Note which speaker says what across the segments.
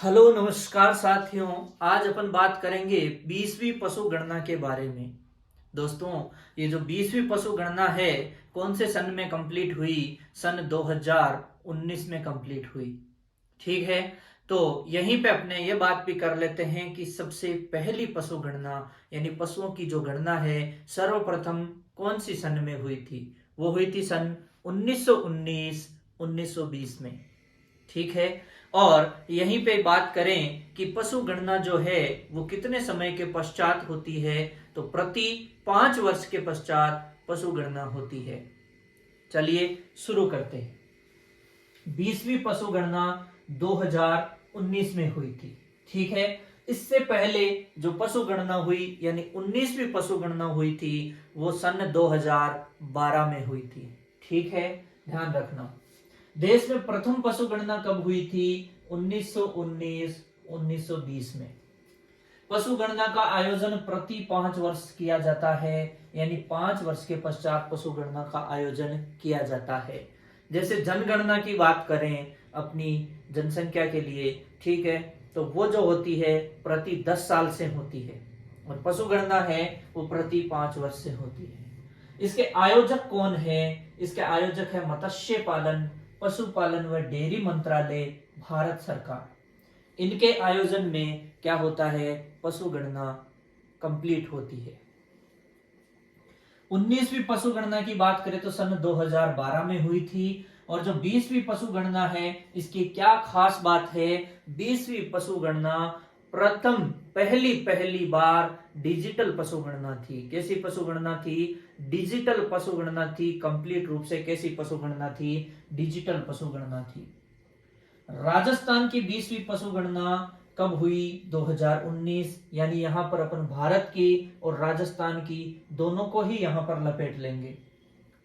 Speaker 1: Hello नमस्कार साथियों। आज अपन बात करेंगे 20वीं पशु गणना के बारे में। दोस्तों, ये जो 20वीं पशु गणना है कौन से सन में कंप्लीट हुई? सन 2019 में कंप्लीट हुई। ठीक है, तो यहीं पे अपने ये बात भी कर लेते हैं कि सबसे पहली पशु गणना यानी पशुओं की जो गणना है सर्वप्रथम कौन सी सन में हुई थी? वो हुई थी सन 1919 1920 में। ठीक है, और यहीं पे बात करें कि पशु गणना जो है वो कितने समय के पश्चात होती है, तो प्रति 5 वर्ष के पश्चात पशु गणना होती है। चलिए शुरू करते हैं। 20वीं पशु गणना 2019 में हुई थी। ठीक है, इससे पहले जो पशु गणना हुई यानी 19वीं पशु गणना हुई थी वो सन 2012 में हुई थी। ठीक है, ध्यान रखना। देश में प्रथम पशु गणना कब हुई थी? 1919 1920 में। पशु गणना का आयोजन प्रति 5 वर्ष किया जाता है, यानी 5 वर्ष के पश्चात पशु गणना का आयोजन किया जाता है। जैसे जनगणना की बात करें अपनी जनसंख्या के लिए, ठीक है, तो वो जो होती है प्रति 10 साल से होती है, और पशु गणना है वो प्रति 5 वर्ष से होती है। इसके आयोजक कौन है? इसके आयोजक है मत्स्य पालन, पशुपालन व डेयरी मंत्रालय, भारत सरकार। इनके आयोजन में क्या होता है? पशु गणना कंप्लीट होती है। 19वीं पशु गणना की बात करें तो सन 2012 में हुई थी। और जो 20वीं पशु गणना है इसकी क्या खास बात है? 20वीं पशु गणना प्रथम पहली बार डिजिटल पशु गणना थी। कैसी पशु गणना थी? डिजिटल पशु गणना थी। कंप्लीट रूप से कैसी पशु गणना थी? डिजिटल पशु गणना थी। राजस्थान की 20वीं पशु गणना कब हुई? 2019। यानी यहां पर अपन भारत की और राजस्थान की दोनों को ही यहां पर लपेट लेंगे।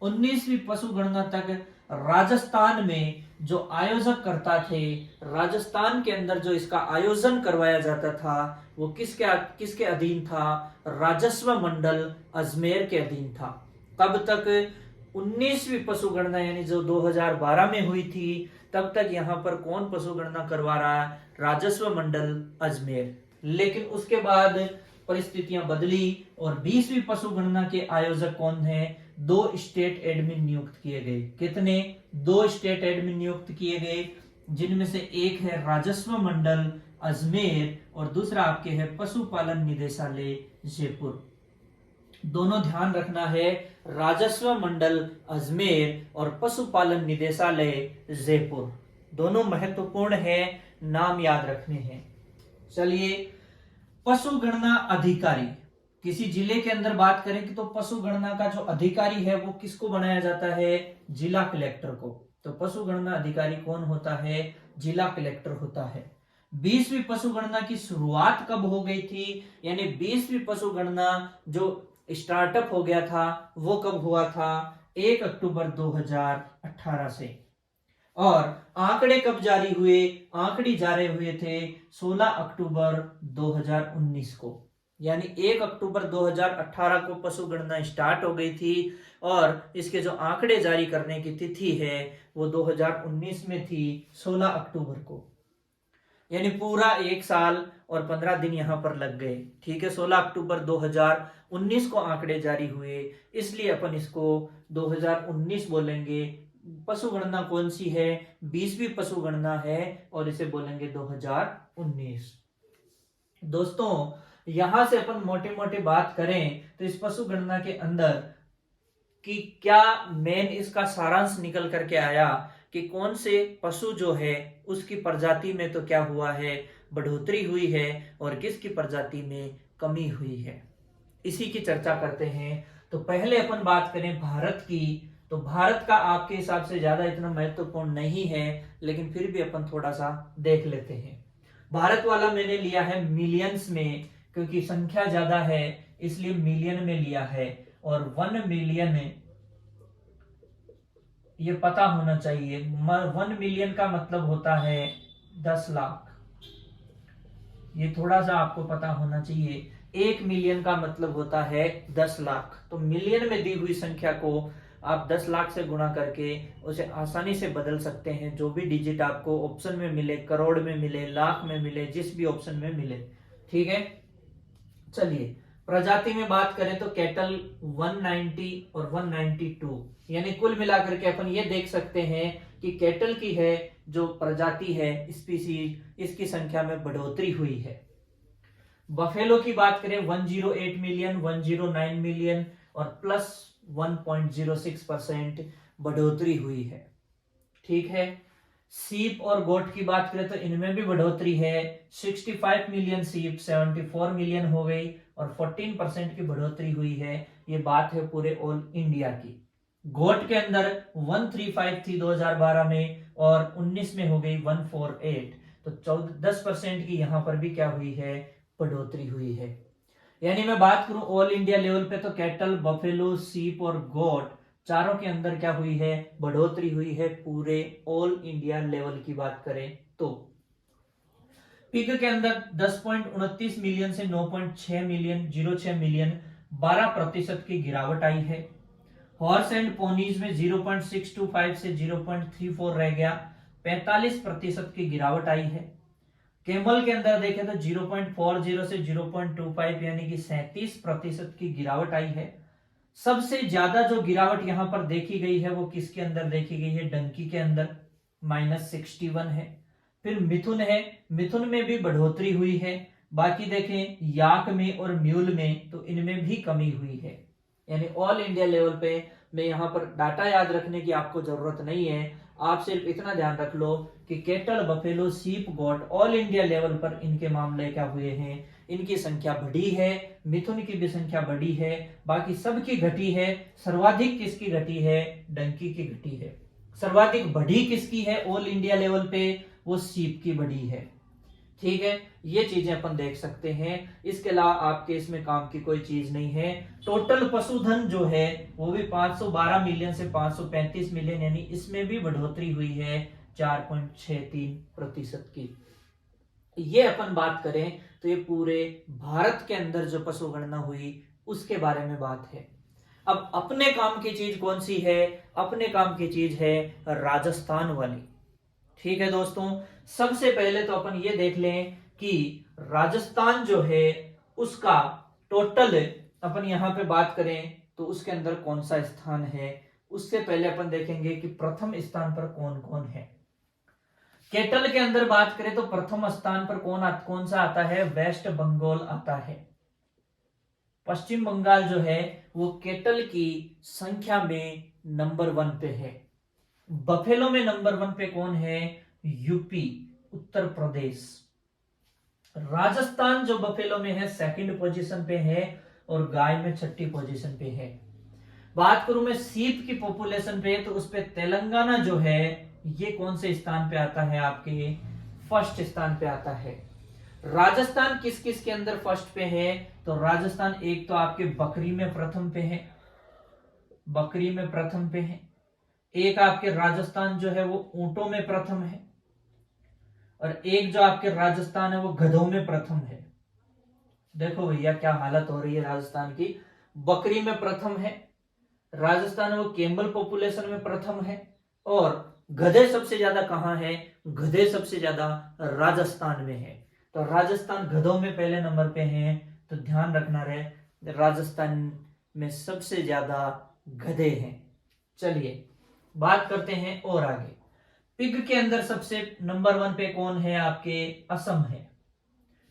Speaker 1: 19वीं पशु गणना तक राजस्थान में जो आयोजक करता थे, राजस्थान के अंदर जो इसका आयोजन करवाया जाता था वो किसके अधीन था? राजस्व मंडल अजमेर के अधीन था। कब तक? 19वीं पशु गणना यानी जो 2012 में हुई थी तब तक यहाँ पर कौन पशु गणना करवा रहा है? राजस्व मंडल अजमेर। लेकिन उसके बाद परिस्थितियां बदली और 20वीं पशु गणना के आयोजक कौन है? 2 स्टेट एडमिन नियुक्त किए गए। कितने? 2 स्टेट एडमिन नियुक्त किए गए, जिनमें से एक है राजस्व मंडल अजमेर और दूसरा आपके है पशुपालन निदेशालय जयपुर। दोनों ध्यान रखना है, राजस्व मंडल अजमेर और पशुपालन निदेशालय जयपुर, दोनों महत्वपूर्ण है, नाम याद रखने हैं। चलिए, पशु गणना अधिकारी। किसी जिले के अंदर बात करें कि तो पशु गणना का जो अधिकारी है वो किसको बनाया जाता है? जिला कलेक्टर को। तो पशु गणना अधिकारी कौन होता है? जिला कलेक्टर होता है। 20वीं पशु गणना की शुरुआत कब हो गई थी? यानी 20वीं पशु गणना जो स्टार्टअप हो गया था वो कब हुआ था? 1 अक्टूबर 2018 से। और आंकड़े कब जारी हुए? आंकड़े जारी हुए थे 16 अक्टूबर 2019 को। यानी 1 अक्टूबर 2018 को पशु गणना स्टार्ट हो गई थी और इसके जो आंकड़े जारी करने की तिथि है वो 2019 में थी, 16 अक्टूबर को। यानी पूरा 1 साल और 15 दिन यहां पर लग गए। ठीक है, 16 अक्टूबर 2019 को आंकड़े जारी हुए, इसलिए अपन इसको 2019 बोलेंगे। पशु गणना कौन सी है? 20वीं पशु गणना है और इसे बोलेंगे 2019। दोस्तों, यहां से अपन मोटे मोटे बात करें तो इस पशु गणना के अंदर कि क्या मेन इसका सारांश निकल करके आया कि कौन से पशु जो है उसकी प्रजाति में तो क्या हुआ है? बढ़ोतरी हुई है और किसकी प्रजाति में कमी हुई है। इसी की चर्चा करते हैं। तो पहले अपन बात करें भारत की, तो भारत का आपके हिसाब से ज्यादा इतना महत्वपूर्ण नहीं है, लेकिन फिर भी अपन थोड़ा सा देख लेते हैं। भारत वाला मैंने लिया है मिलियंस में, क्योंकि संख्या ज्यादा है इसलिए मिलियन में लिया है। और 1 मिलियन ये पता होना चाहिए। 1 मिलियन का मतलब होता है 10 लाख। ये थोड़ा सा आपको पता होना चाहिए। 1 मिलियन का मतलब होता है 10 लाख। तो मिलियन में दी हुई संख्या को आप 10 लाख से गुणा करके उसे आसानी से बदल सकते हैं। जो भी डिजिट आपको ऑप्शन में मिले, करोड़ में मिले, लाख में मिले, जिस भी ऑप्शन में मिले, ठीक है। चलिए प्रजाति में बात करें तो कैटल 190 और 192, यानी कुल मिलाकर के अपन ये देख सकते हैं कि कैटल की है जो प्रजाति है, स्पीसीज, इसकी संख्या में बढ़ोतरी हुई है। बफेलो की बात करें 108 मिलियन, 109 मिलियन और प्लस 1.06% बढ़ोतरी हुई है, ठीक है। सीप और गोट की बात करें तो इनमें भी बढ़ोतरी है। 65 मिलियन सीप 74 मिलियन हो गई और 14% की बढ़ोतरी हुई है। ये बात है पूरे ऑल इंडिया की। गोट के अंदर 135 थी 2012 में और 19 में हो गई 148, तो 10% की यहां पर भी क्या हुई है, बढ़ोतरी हुई है। यानी मैं बात करूं ऑल इंडिया लेवल पे तो कैटल, बफेलो, सीप और गोट चारों के अंदर क्या हुई है, बढ़ोतरी हुई है। पूरे ऑल इंडिया लेवल की बात करें तो पिग के अंदर 10.29 मिलियन से 9.6 मिलियन 06 मिलियन 12% की गिरावट आई है। हॉर्स एंड पोनीज में 0.625 से 0.34 रह गया, 45% की गिरावट आई है। कैमल के अंदर देखें तो 0.40 से 0.25 यानी कि 37% की गिरावट आई है। सबसे ज्यादा जो गिरावट यहां पर देखी गई है वो किसके अंदर देखी गई है, डंकी के अंदर -61 है। फिर मिथुन है, मिथुन में भी बढ़ोतरी हुई है। बाकी देखें याक में और म्यूल में तो इनमें भी कमी हुई है। यानी ऑल इंडिया लेवल पे मैं यहाँ पर डाटा याद रखने की आपको जरूरत नहीं है, आप सिर्फ इतना ध्यान रख लो कि कैटल, बफेलो, सीप, गोट ऑल इंडिया लेवल पर इनके मामले क्या हुए हैं, इनकी संख्या बढ़ी है। मिथुन की भी संख्या बढ़ी है, बाकी सबकी घटी है। सर्वाधिक किसकी घटी है, डंकी की घटी है। सर्वाधिक बढ़ी किसकी है ऑल इंडिया लेवल पे, वो सीप की बढ़ी है, ठीक है। ये चीजें अपन देख सकते हैं। इसके अलावा आपके इसमें काम की कोई चीज नहीं है। टोटल पशुधन जो है वो भी 512 मिलियन से 535 मिलियन, यानी इसमें भी बढ़ोतरी हुई है 4.63% की। ये अपन बात करें तो ये पूरे भारत के अंदर जो पशु गणना हुई उसके बारे में बात है। अब अपने काम की चीज कौन सी है, अपने काम की चीज है राजस्थान वाली, ठीक है दोस्तों। सबसे पहले तो अपन ये देख लें कि राजस्थान जो है उसका टोटल अपन यहां पे बात करें तो उसके अंदर कौन सा स्थान है। उससे पहले अपन देखेंगे कि प्रथम स्थान पर कौन कौन है। कैटल के अंदर बात करें तो प्रथम स्थान पर कौन सा आता है, वेस्ट बंगाल आता है। पश्चिम बंगाल जो है वो कैटल की संख्या में नंबर 1 पे है। बफेलो में नंबर 1 पे कौन है, यूपी, उत्तर प्रदेश। राजस्थान जो बफेलो में है 2nd पोजीशन पे है और गाय में 6ठी पोजीशन पे है। बात करूं मैं सीप की पॉपुलेशन पे तो उस पे तेलंगाना जो है ये कौन से स्थान पे आता है, आपके 1st स्थान पे आता है। राजस्थान किस किस के अंदर 1st पे है, तो राजस्थान एक तो आपके बकरी में प्रथम पे है, बकरी में प्रथम पे है। एक आपके राजस्थान जो है वो ऊंटों में प्रथम है और एक जो आपके राजस्थान है वो गधों में प्रथम है। देखो भैया क्या हालत हो रही है राजस्थान की। बकरी में प्रथम है राजस्थान, वो कैमल पॉपुलेशन में प्रथम है और गधे सबसे ज्यादा कहां है, गधे सबसे ज्यादा राजस्थान में है। तो राजस्थान गधों में पहले नंबर पे है, तो ध्यान रखना रहे राजस्थान में सबसे ज्यादा गधे हैं। चलिए बात करते हैं और आगे। पिग के अंदर सबसे नंबर 1 पे कौन है, आपके असम है।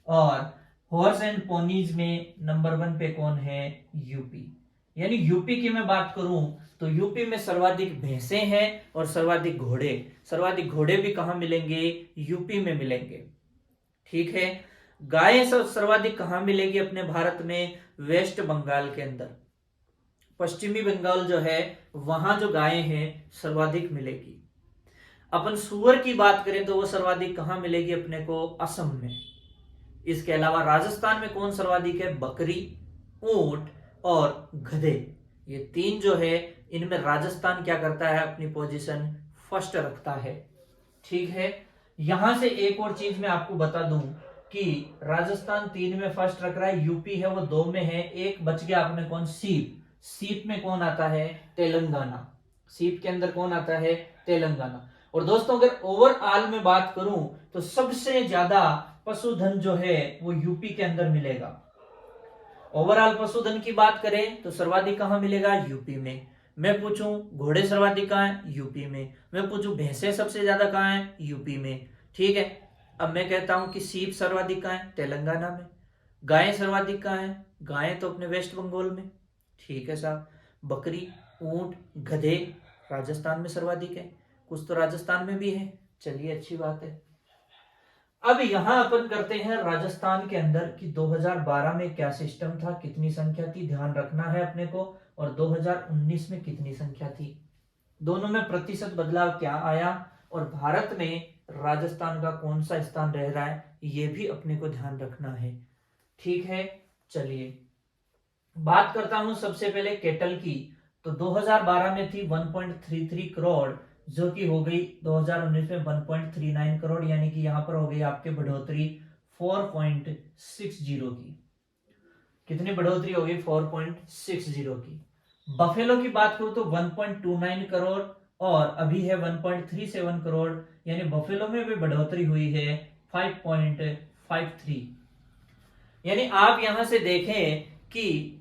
Speaker 1: और हॉर्स एंड पोनीज में नंबर 1 पे कौन है, यूपी। यानी यूपी की मैं बात करूं तो यूपी में सर्वाधिक भैंसे हैं और सर्वाधिक घोड़े। सर्वाधिक घोड़े भी कहां मिलेंगे, यूपी में मिलेंगे, ठीक है। गायें सर्वाधिक कहां मिलेगी अपने भारत में, वेस्ट बंगाल के अंदर। पश्चिमी बंगाल जो है वहां जो गायें हैं सर्वाधिक मिलेगी। अपन सुअर की बात करें तो वो सर्वाधिक कहां मिलेगी अपने को, असम में। इसके अलावा राजस्थान में कौन सर्वाधिक है, बकरी, ऊंट और गधे। ये 3 जो है इनमें राजस्थान क्या करता है, अपनी पोजीशन 1st रखता है, ठीक है। यहां से एक और चीज मैं आपको बता दूं कि राजस्थान 3 में 1st रख रहा है, यूपी है वो 2 में है, एक बच गया अपने कौन, सीप। सीप में कौन आता है? तेलंगाना। सीप के अंदर कौन आता है? तेलंगाना। और दोस्तों अगर ओवरऑल में बात करूं तो सबसे ज्यादा पशुधन जो है वो यूपी के अंदर मिलेगा। ओवरऑल पशुधन की बात करें तो सर्वाधिक कहां मिलेगा? यूपी में। मैं पूछूं घोड़े सर्वाधिक कहां है? यूपी में। मैं पूछूं भैंसे सबसे ज्यादा कहां है? यूपी में। ठीक है। अब मैं कहता हूं कि सीप सर्वाधिक कहां है? तेलंगाना में। गायें सर्वाधिक कहां है? गायें तो अपने वेस्ट बंगाल में। ठीक है साहब। बकरी, ऊंट, गधे राजस्थान में सर्वाधिक है। कुछ तो राजस्थान में भी है। चलिए अच्छी बात है। अब यहां अपन करते हैं राजस्थान के अंदर कि 2012 में क्या सिस्टम था, कितनी संख्या थी, ध्यान रखना है अपने को। और 2019 में कितनी संख्या थी, दोनों में प्रतिशत बदलाव क्या आया, और भारत में राजस्थान का कौन सा स्थान रह रहा है, ये भी अपने को ध्यान रखना है। ठीक है। चलिए बात करता हूं सबसे पहले केटल की। तो 2012 में थी 1.33 करोड़, जो कि हो गई 2019 में 1.39 करोड़, यानी कि यहां पर हो गई आपके बढ़ोतरी 4.60 की। कितनी बढ़ोतरी हो गई? 4.60 की। बफेलो की बात करूं तो 1.29 करोड़ और अभी है 1.37 करोड़, यानी बफेलो में भी बढ़ोतरी हुई है 5.53। यानी आप यहां से देखें कि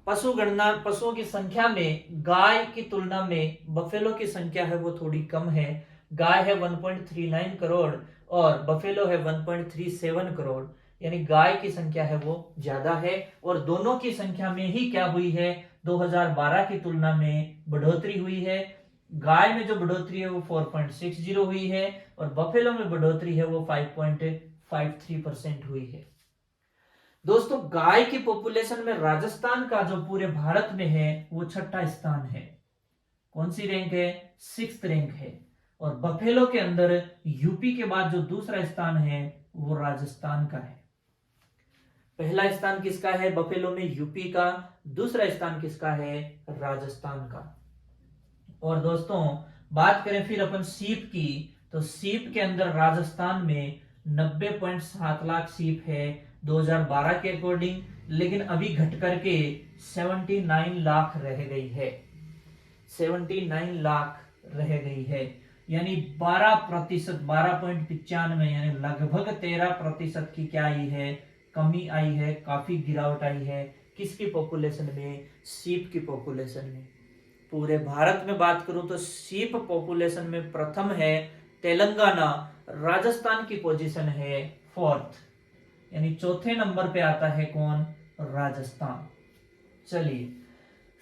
Speaker 1: पशु गणना, पशुओं की संख्या में गाय की तुलना में बफेलो की संख्या है वो थोड़ी कम है। गाय है 1.39 करोड़ और बफेलो है 1.37 करोड़, यानी गाय की संख्या है वो ज्यादा है। और दोनों की संख्या में ही क्या हुई है? 2012 की तुलना में बढ़ोतरी हुई है। गाय में जो बढ़ोतरी है वो 4.60 हुई है और बफेलो में बढ़ोतरी है वो 5.53% हुई है। दोस्तों गाय की पॉपुलेशन में राजस्थान का जो पूरे भारत में है वो छठा स्थान है। कौन सी रैंक है? 6th रैंक है। और बफेलो के अंदर यूपी के बाद जो दूसरा स्थान है वो राजस्थान का है। पहला स्थान किसका है बफेलो में? यूपी का। दूसरा स्थान किसका है? राजस्थान का। और दोस्तों बात करें फिर अपन सीप की, तो सीप के अंदर राजस्थान में 90.7 लाख सीप है 2012 के अकॉर्डिंग, लेकिन अभी घट करके 79 लाख रह गई है। 79 लाख रह गई है, यानी 12%, 12.95, यानी लगभग 13% की क्या आई है? कमी आई है, काफी गिरावट आई है। किसकी पॉपुलेशन में? सीप की पॉपुलेशन में। पूरे भारत में बात करूं तो सीप पॉपुलेशन में प्रथम है तेलंगाना, राजस्थान की पोजीशन है 4th, यानी चौथे नंबर पे आता है कौन? राजस्थान। चलिए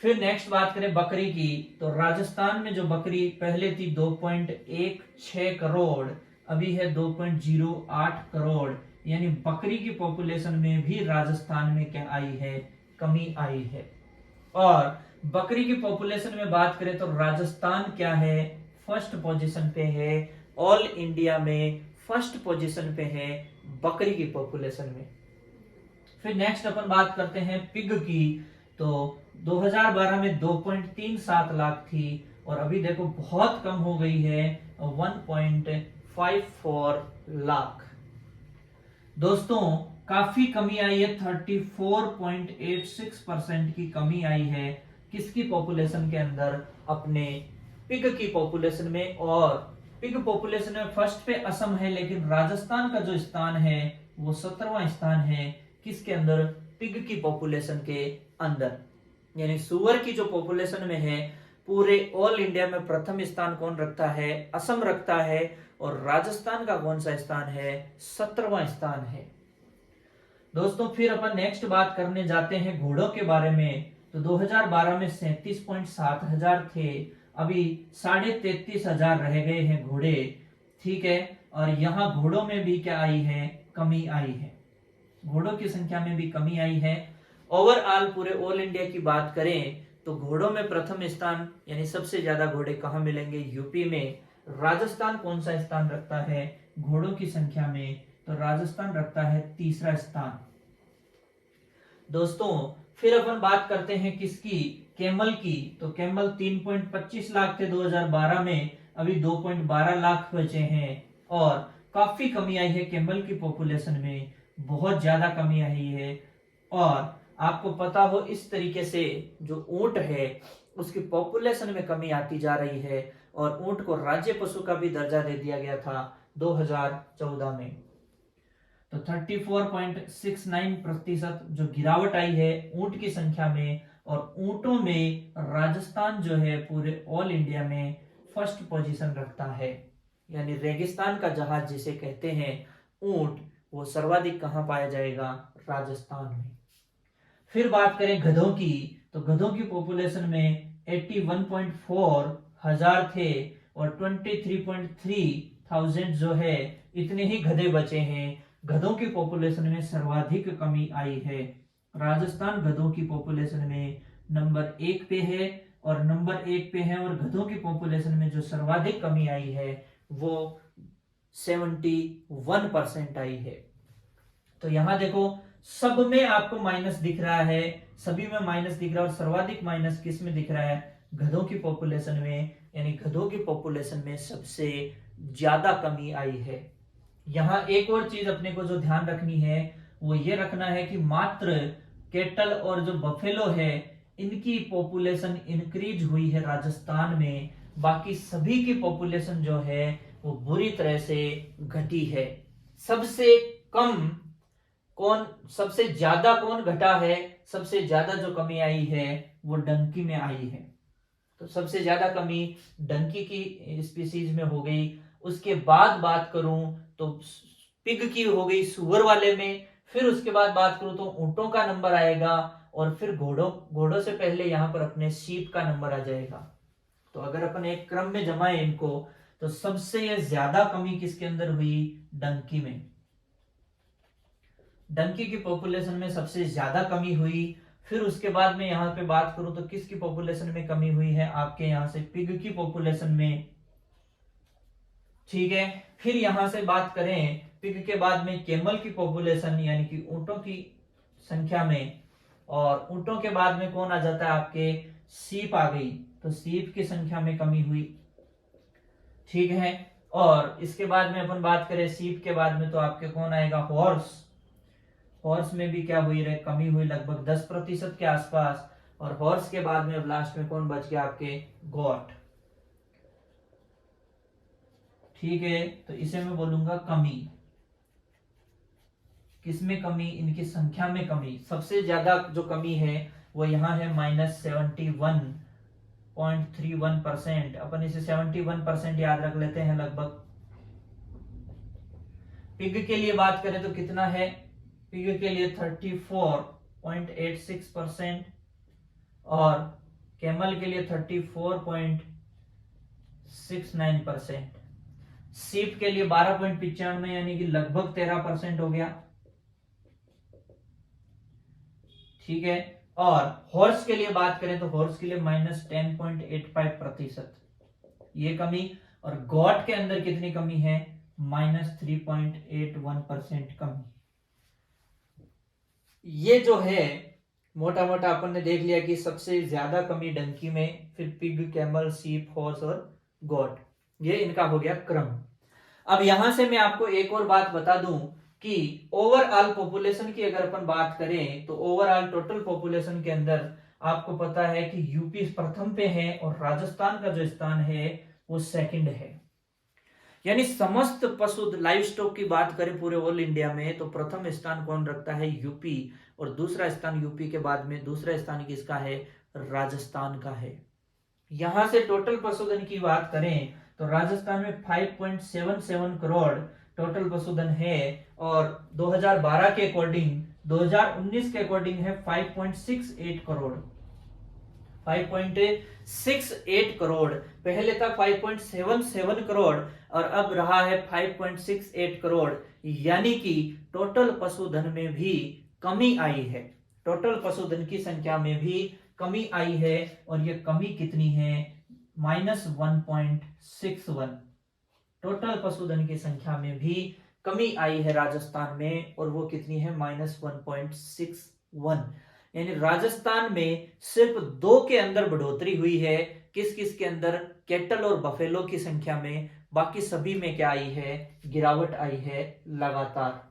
Speaker 1: फिर नेक्स्ट बात करें बकरी की, तो राजस्थान में जो बकरी पहले थी 2.16 करोड़, अभी है 2.08 करोड़, यानी बकरी की पॉपुलेशन में भी राजस्थान में क्या आई है? कमी आई है। और बकरी की पॉपुलेशन में बात करें तो राजस्थान क्या है? फर्स्ट पोजीशन पे है। ऑल इंडिया में फर्स्ट पोजीशन पे है बकरी की पॉपुलेशन में। फिर नेक्स्ट अपन बात करते हैं पिग की, तो 2012 में 2.37 लाख थी और अभी देखो बहुत कम हो गई है 1.54 लाख। दोस्तों काफी कमी आई है, 34.86% की कमी आई है। किसकी पॉपुलेशन के अंदर? अपने पिग की पॉपुलेशन में। और पिग पॉपुलेशन में फर्स्ट पे असम है, लेकिन राजस्थान का जो स्थान है वो 17वां स्थान है। किसके अंदर? पिग की पॉपुलेशन के अंदर। यानी सुअर की जो पॉपुलेशन में है पूरे ऑल इंडिया में प्रथम स्थान कौन रखता है? असम रखता है। और राजस्थान का कौन सा स्थान है? 17वां स्थान है। दोस्तों फिर अपन नेक्स्ट बात करने जाते हैं घोड़ों के बारे में। तो 2012 में 37.7 हजार थे, अभी 33.5 हजार रह गए हैं घोड़े। ठीक है। और यहाँ घोड़ों में भी क्या आई है? कमी आई है। घोड़ों की संख्या में भी कमी आई है। ओवरऑल पूरे ऑल इंडिया की बात करें तो घोड़ों में प्रथम स्थान, यानी सबसे ज्यादा घोड़े कहां मिलेंगे? यूपी में। राजस्थान कौन सा स्थान रखता है घोड़ों की संख्या में? तो राजस्थान रखता है तीसरा स्थान। दोस्तों फिर अपन बात करते हैं किसकी? कैमल की। तो कैमल 3.25 लाख थे 2012 में, अभी 2.12 लाख बचे हैं। और काफी कमी आई है कैमल की पॉपुलेशन में, बहुत ज्यादा कमी आई है। और आपको पता हो इस तरीके से जो ऊंट है उसकी पॉपुलेशन में कमी आती जा रही है और ऊंट को राज्य पशु का भी दर्जा दे दिया गया था 2014 में। तो 34.69% जो गिरावट आई है ऊंट की संख्या में, और ऊंटों में राजस्थान जो है पूरे ऑल इंडिया में फर्स्ट पोजीशन रखता है। यानी रेगिस्तान का जहाज जिसे कहते हैं ऊंट, वो सर्वाधिक कहां पाया जाएगा? राजस्थान में। फिर बात करें गधों की, तो गधों की पॉपुलेशन में 81.4 हजार थे और 23.3 थाउजेंड जो है इतने ही गधे बचे हैं। गधों की पॉपुलेशन में सर्वाधिक कमी आई है। राजस्थान गधों की पॉपुलेशन में नंबर 1 पे है और गधों की पॉपुलेशन में जो सर्वाधिक कमी आई है वो 71% आई है। तो यहां देखो सब में आपको माइनस दिख रहा है, सभी में माइनस दिख रहा है और सर्वाधिक माइनस किस में दिख रहा है? गधों की पॉपुलेशन में। यानी गधों की पॉपुलेशन में सबसे ज्यादा कमी आई है। यहाँ एक और चीज अपने को जो ध्यान रखनी है वो ये रखना है कि मात्र केटल और जो बफेलो है इनकी पॉपुलेशन इंक्रीज हुई है राजस्थान में, बाकी सभी की पॉपुलेशन जो है वो बुरी तरह से घटी है। सबसे कम कौन, सबसे ज्यादा कौन घटा है? सबसे ज्यादा जो कमी आई है वो डंकी में आई है। तो सबसे ज्यादा कमी डंकी की स्पीसीज में हो गई। उसके बाद बात करूं तो पिग की हो गई सुअर वाले में। फिर उसके बाद बात करूं तो ऊंटों का नंबर आएगा और फिर घोड़ों से पहले यहां पर अपने शीप का नंबर आ जाएगा। तो अगर अपन एक क्रम में जमाए इनको तो सबसे ज्यादा कमी किसके अंदर हुई? डंकी में। डंकी की पॉपुलेशन में सबसे ज्यादा कमी हुई। फिर उसके बाद में यहां पे बात करूं तो किसकी पॉपुलेशन में कमी हुई है? आपके यहां से पिग की पॉपुलेशन में। ठीक है, फिर यहां से बात करें पिग के बाद में कैमल की पॉपुलेशन यानी कि ऊंटों की संख्या में, और ऊंटों के बाद में कौन आ जाता है? आपके सीप आ गई। तो सीप की संख्या में कमी हुई। ठीक है, और इसके बाद में अपन बात करें सीप के बाद में तो आपके कौन आएगा? हॉर्स। हॉर्स में भी क्या हुई? कमी हुई लगभग 10% के आसपास। और हॉर्स के बाद में लास्ट में कौन बच गया? आपके गोट। ठीक है, तो इसे मैं बोलूंगा कमी। किसमें कमी? इनकी संख्या में कमी। सबसे ज्यादा जो कमी है वो यहां है -71.31%। अपन इसे 71% याद रख लेते हैं लगभग। पिग के लिए बात करें तो कितना है? पिग के लिए 34.86% और कैमल के लिए 34.69%। सीप के लिए 12.95 यानी कि लगभग 13% हो गया। ठीक है, और हॉर्स के लिए बात करें तो हॉर्स के लिए -10.85% ये कमी। और गॉट के अंदर कितनी कमी है? -3.81% कमी। ये जो है मोटा मोटा अपन ने देख लिया कि सबसे ज्यादा कमी डंकी में, फिर पिग, कैमल, सीप, हॉर्स और गॉट। ये इनका हो गया क्रम। अब यहां से मैं आपको एक और बात बता दूं कि ओवरऑल पॉपुलेशन की अगर अपन बात करें तो ओवरऑल टोटल पॉपुलेशन के अंदर आपको पता है कि यूपी प्रथम पे है और राजस्थान का जो स्थान है वो सेकंड है। यानी समस्त पशु लाइव स्टॉक की बात करें पूरे ऑल इंडिया में तो प्रथम स्थान कौन रखता है? यूपी। और दूसरा स्थान यूपी के बाद में दूसरा स्थान किसका है? राजस्थान का है। यहां से टोटल पशुधन की बात करें तो राजस्थान में 5.77 करोड़ टोटल पशुधन है और 2012 के अकॉर्डिंग 2019 के अकॉर्डिंग है 5.68 करोड़। 5.68 करोड़। पहले था 5.77 करोड़ और अब रहा है 5.68 करोड़। यानी कि टोटल पशुधन में भी कमी आई है। टोटल पशुधन की संख्या में भी कमी आई है और ये कमी कितनी है? -1.61। टोटल पशुधन की संख्या में भी कमी आई है राजस्थान में और वो कितनी है? -1.61। यानी राजस्थान में सिर्फ 2 के अंदर बढ़ोतरी हुई है। किस किस के अंदर? कैटल और बफेलो की संख्या में। बाकी सभी में क्या आई है? गिरावट आई है लगातार।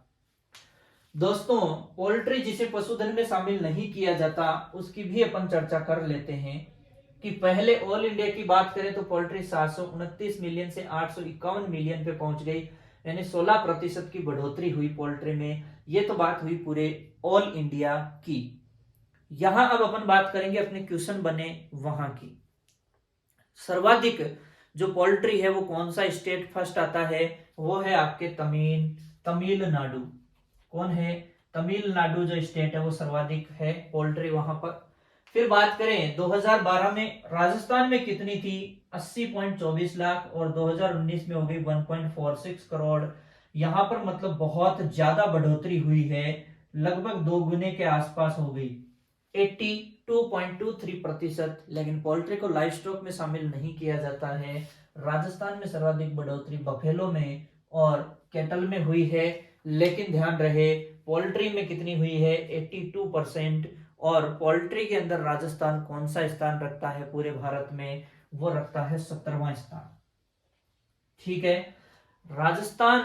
Speaker 1: दोस्तों पोल्ट्री जिसे पशुधन में शामिल नहीं किया जाता उसकी भी अपन चर्चा कर लेते हैं कि पहले ऑल इंडिया की बात करें तो पोल्ट्री 729 मिलियन से 851 मिलियन पे पहुंच गई, यानी 16% की बढ़ोतरी हुई पोल्ट्री में। ये तो बात हुई पूरे ऑल इंडिया की। यहां अब अपन बात करेंगे अपने क्वेश्चन बने वहां की। सर्वाधिक जो पोल्ट्री है वो कौन सा स्टेट फर्स्ट आता है, वो है आपके तमिलनाडु। कौन है? तमिलनाडु जो स्टेट है वो सर्वाधिक है पोल्ट्री वहां पर। फिर बात करें 2012 में राजस्थान में कितनी थी? 80.24 लाख, और 2019 में हो गई 1.46 करोड़। यहां पर मतलब बहुत ज्यादा बढ़ोतरी हुई है, लगभग 2 गुने के आसपास हो गई, 82.23%। लेकिन पोल्ट्री को लाइव स्टॉक में शामिल नहीं किया जाता है। राजस्थान में सर्वाधिक बढ़ोतरी बफेलो में और कैटल में हुई है, लेकिन ध्यान रहे पोल्ट्री में कितनी हुई है? 82%। और पोल्ट्री के अंदर राजस्थान कौन सा स्थान रखता है पूरे भारत में? वो रखता है 17वां स्थान। ठीक है, राजस्थान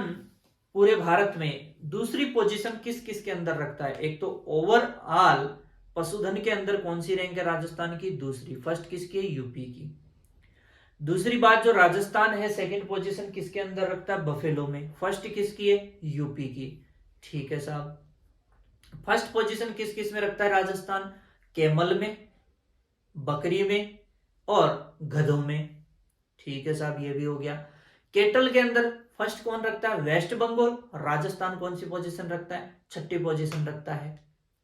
Speaker 1: पूरे भारत में दूसरी पोजीशन किस किस के अंदर रखता है? एक तो ओवरऑल पशुधन के अंदर कौन सी रैंक है राजस्थान की? दूसरी। फर्स्ट किसकी है? यूपी की। दूसरी बात, जो राजस्थान है सेकंड पोजीशन किसके अंदर रखता है? बफेलो में। फर्स्ट किसकी है? यूपी की। ठीक है साहब। फर्स्ट पोजीशन किस किस में रखता है राजस्थान? कैमल में, बकरी में और गधों में। ठीक है साहब, ये भी हो गया। केटल के अंदर फर्स्ट कौन रखता है? वेस्ट बंगाल। राजस्थान कौन सी पोजीशन रखता है? छठी पोजीशन रखता है।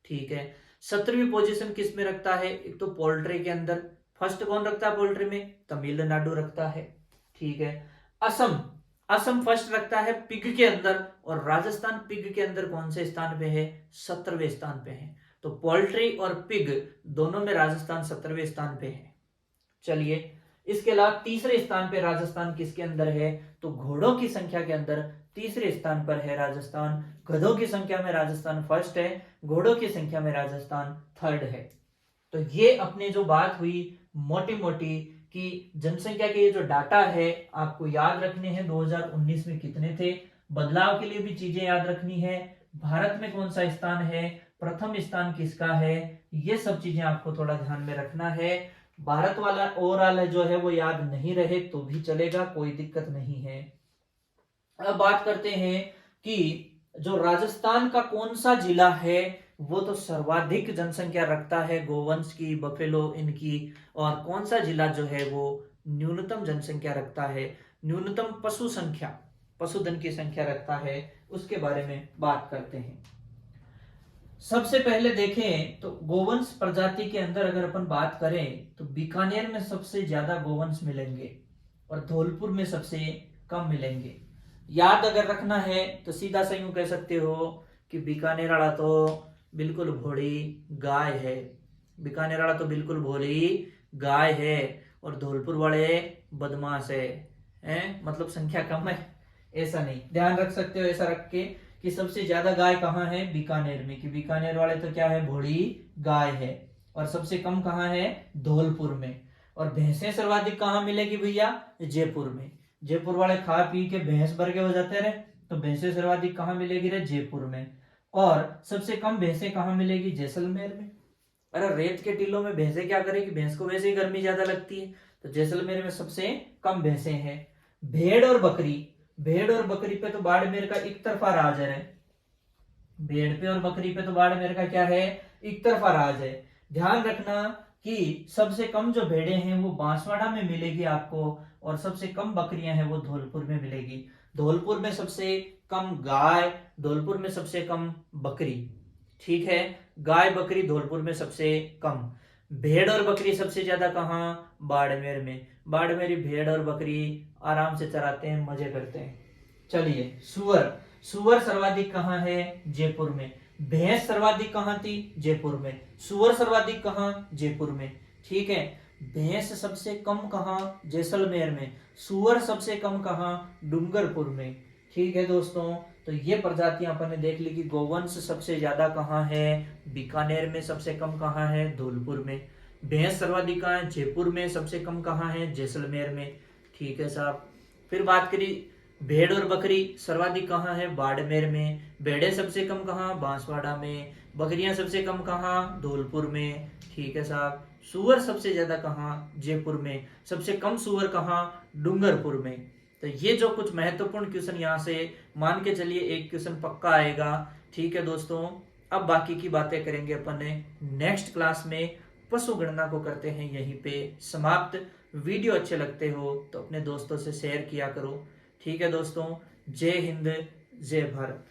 Speaker 1: ठीक है। 17वीं पोजीशन किस में रखता है? एक तो पोल्ट्री के अंदर फर्स्ट कौन रखता है पोल्ट्री में? तमिलनाडु रखता है। ठीक है। असम फर्स्ट रखता है पिग के अंदर, और राजस्थान पिग के अंदर कौन से स्थान पे है? 17वें स्थान पे है। तो पोल्ट्री और पिग दोनों में राजस्थान 17वें स्थान पे है। चलिए, इसके अलावा तीसरे स्थान पे राजस्थान किसके अंदर है? तो घोड़ों की संख्या के अंदर तीसरे स्थान पर है राजस्थान। गधों की संख्या में राजस्थान फर्स्ट है, घोड़ों की संख्या में राजस्थान थर्ड है। तो ये अपने जो बात हुई मोटी मोटी कि जनसंख्या के ये जो डाटा है आपको याद रखने हैं 2019 में कितने थे, बदलाव के लिए भी चीजें याद रखनी है, भारत में कौन सा स्थान है, प्रथम स्थान किसका है, ये सब चीजें आपको थोड़ा ध्यान में रखना है। भारत वाला ओवरऑल जो है वो याद नहीं रहे तो भी चलेगा, कोई दिक्कत नहीं है। अब बात करते हैं कि जो राजस्थान का कौन सा जिला है वो तो सर्वाधिक जनसंख्या रखता है गोवंश की, बफेलो इनकी, और कौन सा जिला जो है वो न्यूनतम जनसंख्या रखता है, न्यूनतम पशुधन की संख्या रखता है, उसके बारे में बात करते हैं। सबसे पहले देखें तो गोवंश प्रजाति के अंदर अगर अपन बात करें तो बीकानेर में सबसे ज्यादा गोवंश मिलेंगे और धौलपुर में सबसे कम मिलेंगे। याद अगर रखना है तो सीधा सा यूं कह सकते हो कि बीकानेर वाला तो बिल्कुल भोली गाय है, बीकानेर वाला तो बिल्कुल भोली गाय है, और धौलपुर वाले बदमाश है, मतलब संख्या कम है, ऐसा नहीं। ध्यान रख सकते हो ऐसा रख के कि सबसे ज्यादा गाय कहाँ है? बीकानेर में, कि बीकानेर वाले तो क्या है? भोली गाय है। और सबसे कम कहाँ है? धौलपुर में। और भैंसें सर्वाधिक कहाँ मिलेगी भैया? जयपुर में। जयपुर वाले खा पी के भैंस बर्गे हो जाते रहे, तो भैंसें सर्वाधिक कहाँ मिलेगी रे? जयपुर में। और सबसे कम भैंसें कहाँ मिलेगी? जैसलमेर में। अरे रेत के टीलों में भैंसें क्या करेगी? भैंस को वैसे ही गर्मी ज्यादा लगती है, तो जैसलमेर में सबसे कम भैंसें हैं। भेड़ और बकरी पे तो बाड़मेर का एक तरफा राज है। भेड़ पे और बकरी पे तो बाड़मेर का क्या है? एक तरफा राज है। ध्यान रखना कि सबसे कम जो भेड़ें हैं वो बांसवाड़ा में मिलेगी आपको, और सबसे कम बकरियां हैं वो धौलपुर में मिलेगी। धौलपुर में सबसे कम गाय, धौलपुर में सबसे कम बकरी। ठीक है, गाय बकरी धौलपुर में सबसे कम। भेड़ और बकरी सबसे ज्यादा कहाँ? बाड़मेर में। बाड़मेरी भेड़ और बकरी आराम से चराते हैं, मजे करते हैं। चलिए, सुअर सर्वाधिक कहाँ है? जयपुर में। भैंस सर्वाधिक कहाँ थी? जयपुर में। सुअर सर्वाधिक कहाँ? जयपुर में। ठीक है। भैंस सबसे कम कहाँ? जैसलमेर में। सुअर सबसे कम कहाँ? डूंगरपुर में। ठीक है दोस्तों, तो ये प्रजातियां अपन ने देख ली कि गोवंश सबसे ज्यादा कहाँ है? बीकानेर में। सबसे कम कहाँ है? धौलपुर में। भैंस सर्वाधिक कहाँ है? जयपुर में। सबसे कम कहाँ है? जैसलमेर में। ठीक है साहब। फिर बात करी भेड़ और बकरी सर्वाधिक कहाँ है? बाड़मेर में। भेड़े सबसे कम कहाँ? बांसवाड़ा में। बकरियां सबसे कम कहाँ? धौलपुर में। ठीक है साहब। सुअर सबसे ज्यादा कहाँ? जयपुर में। सबसे कम सुअर कहाँ? डूंगरपुर में। तो ये जो कुछ महत्वपूर्ण क्वेश्चन यहाँ से मान के चलिए एक क्वेश्चन पक्का आएगा। ठीक है दोस्तों, अब बाकी की बातें करेंगे अपन नेक्स्ट क्लास में। पशु गणना को करते हैं यहीं पे समाप्त। वीडियो अच्छे लगते हो तो अपने दोस्तों से शेयर किया करो। ठीक है दोस्तों, जय हिंद, जय भारत।